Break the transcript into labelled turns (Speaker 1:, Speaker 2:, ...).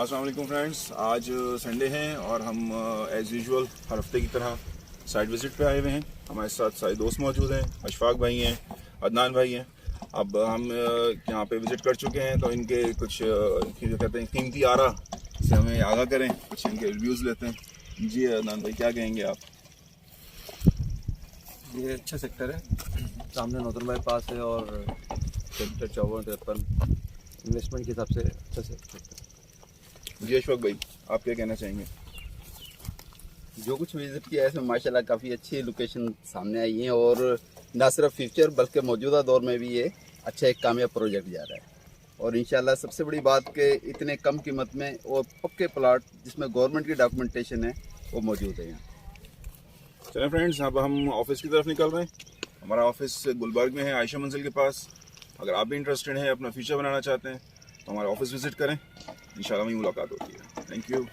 Speaker 1: अस्सलाम वालेकुम फ्रेंड्स, आज संडे है और हम एज़ यूजुअल हर हफ्ते की तरह साइट विज़िट पे आए हुए हैं। हमारे साथ सारे दोस्त मौजूद हैं, अशफाक भाई हैं, अदनान भाई हैं। अब हम यहाँ पे विज़िट कर चुके हैं, तो इनके कुछ जो कहते हैं कीमती आरा से हमें आगाह करें, कुछ इनके रिव्यूज़ लेते हैं। जी अदनान भाई, क्या कहेंगे आप?
Speaker 2: ये अच्छा सेक्टर है, सामने नॉर्दर्न बाईपास है और सेक्टर 54-53 इन्वेस्टमेंट के हिसाब से अच्छा सेक्टर है।
Speaker 1: जी अशफाक भाई, आप क्या कहना चाहेंगे?
Speaker 3: जो कुछ विजिट किया है इसमें माशाल्लाह काफ़ी अच्छी लोकेशन सामने आई है और ना सिर्फ फ्यूचर बल्कि मौजूदा दौर में भी ये अच्छा एक कामयाब प्रोजेक्ट जा रहा है। और इंशाल्लाह सबसे बड़ी बात कि इतने कम कीमत में और पक्के प्लाट जिसमें गवर्नमेंट की डॉक्यूमेंटेशन है वो मौजूद है यहाँ।
Speaker 1: चलें फ्रेंड्स, अब हम ऑफिस की तरफ निकल रहे हैं। हमारा ऑफिस गुलबर्ग में है, आयशा मंजिल के पास। अगर आप भी इंटरेस्टेड हैं, अपना फ्यूचर बनाना चाहते हैं, तो हमारा ऑफिस विजिट करें। इंशाल्लाह वहीं मुलाकात होती है। Thank you.